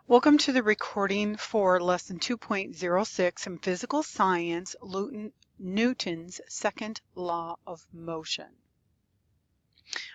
Welcome to the recording for Lesson 2.06 in Physical Science, Newton's Second Law of Motion.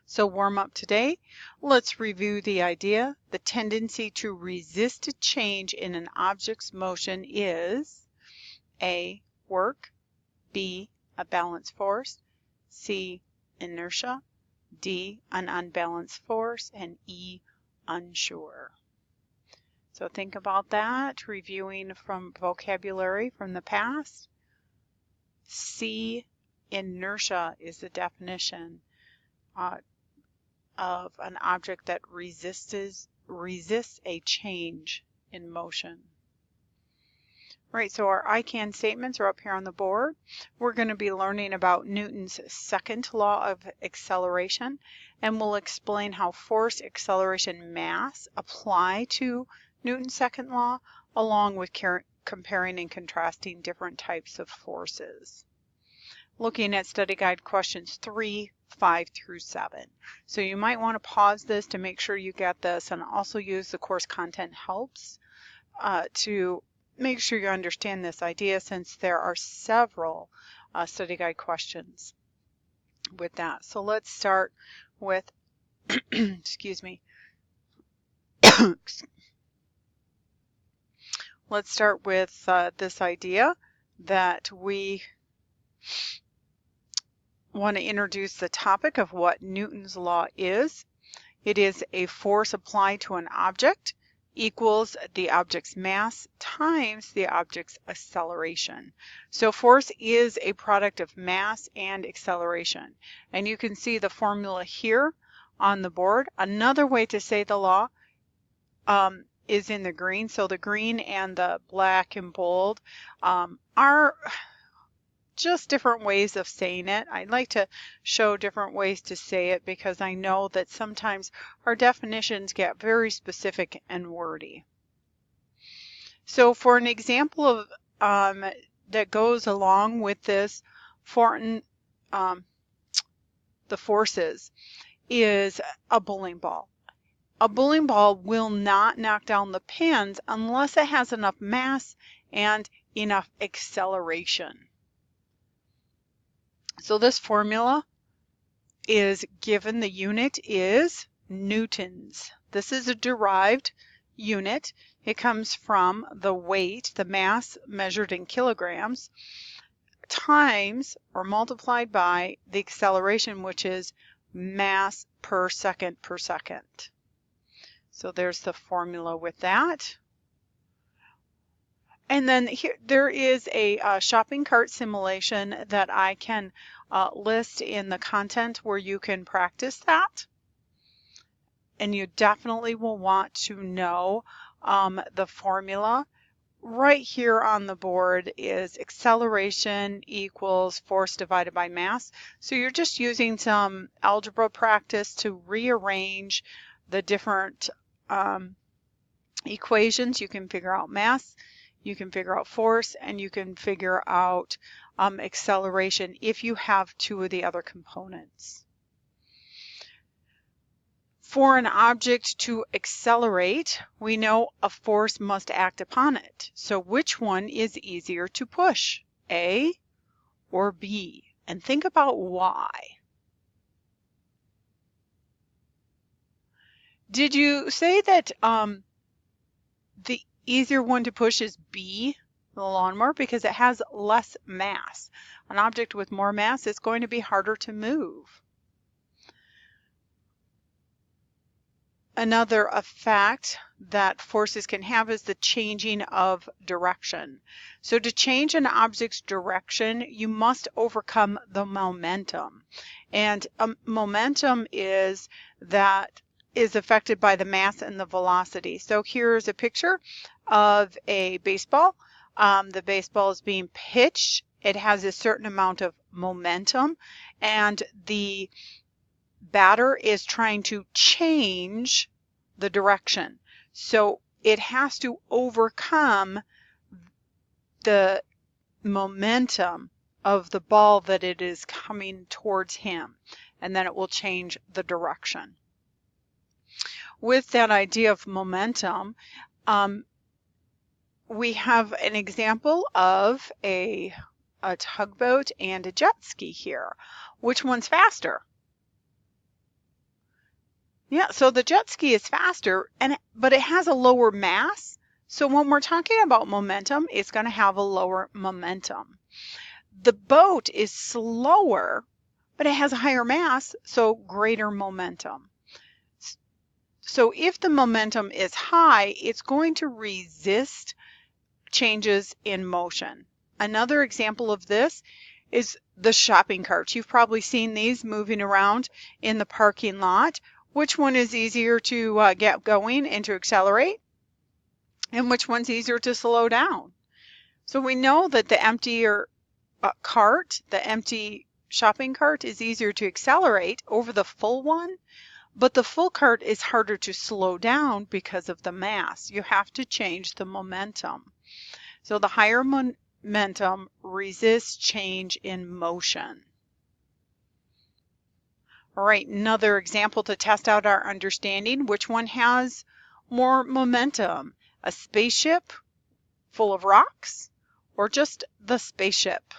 So warm up today. Let's review the idea. The tendency to resist a change in an object's motion is A, work, B, a balanced force, C, inertia, D, an unbalanced force, and E, unsure. So think about that, reviewing from vocabulary from the past. C, inertia is the definition of an object that resists a change in motion. Right, so our I can statements are up here on the board. We're going to be learning about Newton's second law of acceleration, and we'll explain how force, acceleration, mass apply to Newton's second law, along with comparing and contrasting different types of forces. Looking at study guide questions 3, 5 through 7. So you might want to pause this to make sure you get this, and also use the course content helps to make sure you understand this idea, since there are several study guide questions with that. So let's start with, excuse me, let's start with this idea that we want to introduce the topic of what Newton's law is. It is a force applied to an object equals the object's mass times the object's acceleration. So force is a product of mass and acceleration. And you can see the formula here on the board. Another way to say the law is in the green. So the green and the black and bold are just different ways of saying it. I like to show different ways to say it because I know that sometimes our definitions get very specific and wordy. So for an example of that goes along with this, the forces, is a bowling ball. A bowling ball will not knock down the pins unless it has enough mass and enough acceleration. So this formula is given, the unit is newtons. This is a derived unit. It comes from the weight, the mass measured in kilograms, times or multiplied by the acceleration, which is mass per second per second. So there's the formula with that. And then here there is a shopping cart simulation that I can list in the content where you can practice that. And you definitely will want to know the formula. Right here on the board is acceleration equals force divided by mass. So you're just using some algebra practice to rearrange the different equations. You can figure out mass, you can figure out force, and you can figure out acceleration if you have two of the other components. For an object to accelerate, we know a force must act upon it. So which one is easier to push, A or B? And think about why. Did you say that the easier one to push is B, the lawnmower, because it has less mass? An object with more mass is going to be harder to move. Another effect that forces can have is the changing of direction. So to change an object's direction, you must overcome the momentum. And momentum is affected by the mass and the velocity. So here's a picture of a baseball. The baseball is being pitched. It has a certain amount of momentum, and the batter is trying to change the direction. So it has to overcome the momentum of the ball that it is coming towards him, and then it will change the direction. With that idea of momentum, we have an example of a tugboat and a jet ski here. Which one's faster? Yeah, so the jet ski is faster, but it has a lower mass. So when we're talking about momentum, it's going to have a lower momentum. The boat is slower, but it has a higher mass, so greater momentum. So if the momentum is high, it's going to resist changes in motion. Another example of this is the shopping carts. You've probably seen these moving around in the parking lot. Which one is easier to get going and to accelerate? And which one's easier to slow down? So we know that the emptier cart, the empty shopping cart, is easier to accelerate over the full one, but the full cart is harder to slow down because of the mass. You have to change the momentum. So the higher momentum resists change in motion. All right, another example to test out our understanding. Which one has more momentum? A spaceship full of rocks or just the spaceship?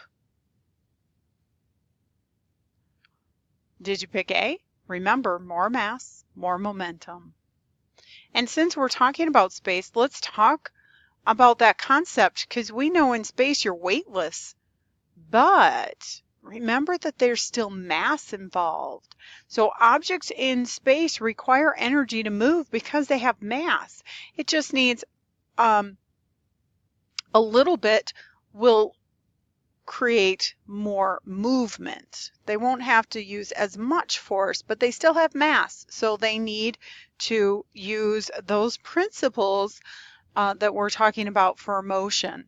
Did you pick A? Remember, more mass, more momentum. And since we're talking about space, let's talk about that concept, because we know in space you're weightless, but remember that there's still mass involved. So objects in space require energy to move because they have mass. It just needs a little bit will create more movement. They won't have to use as much force, but they still have mass, so they need to use those principles that we're talking about for motion.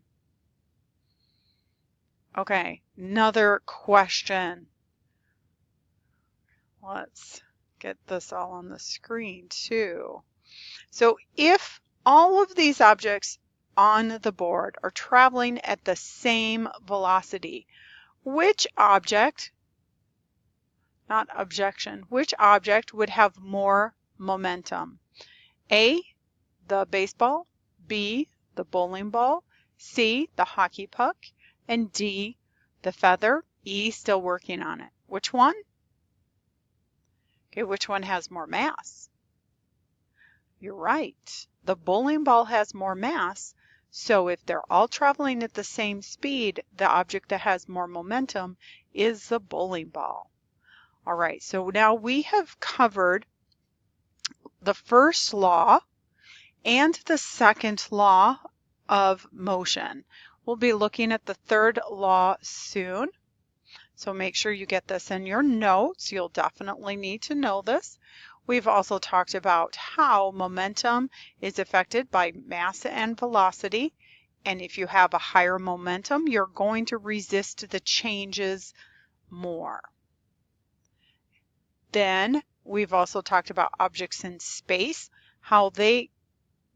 Okay, another question. Let's get this all on the screen too. So if all of these objects on the board are traveling at the same velocity, which object, not objection, which object would have more momentum? A, the baseball, B, the bowling ball, C, the hockey puck, and D, the feather. E, still working on it. Which one? Okay, which one has more mass? You're right. The bowling ball has more mass, so if they're all traveling at the same speed, the object that has more momentum is the bowling ball. All right, so now we have covered the first law and the second law of motion. We'll be looking at the third law soon. So make sure you get this in your notes. You'll definitely need to know this. We've also talked about how momentum is affected by mass and velocity. And if you have a higher momentum, you're going to resist the changes more. Then we've also talked about objects in space, how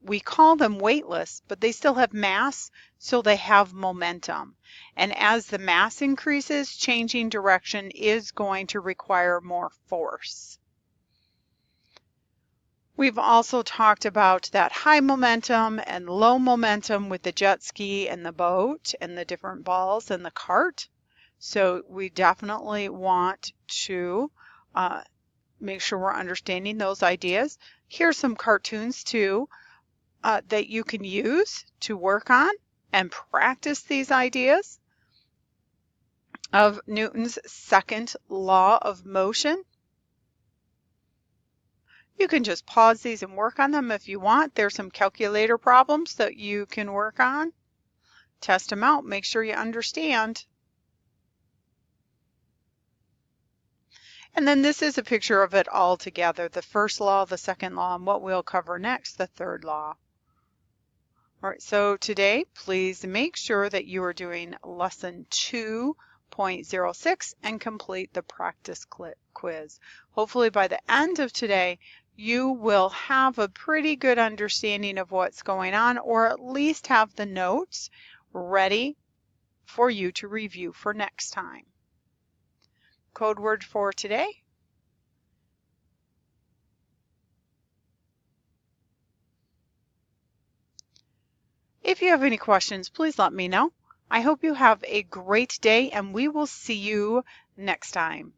we call them weightless, but they still have mass, so they have momentum. And as the mass increases, changing direction is going to require more force. We've also talked about that high momentum and low momentum with the jet ski and the boat and the different balls and the cart. So we definitely want to make sure we're understanding those ideas. Here's some cartoons too that you can use to work on and practice these ideas of Newton's second law of motion. You can just pause these and work on them if you want. There's some calculator problems that you can work on. Test them out. Make sure you understand. And then this is a picture of it all together. The first law, the second law, and what we'll cover next, the third law. All right, so today, please make sure that you are doing lesson 2.06 and complete the practice quiz. Hopefully by the end of today, you will have a pretty good understanding of what's going on, or at least have the notes ready for you to review for next time. Code word for today: If you have any questions, please let me know. I hope you have a great day and we will see you next time.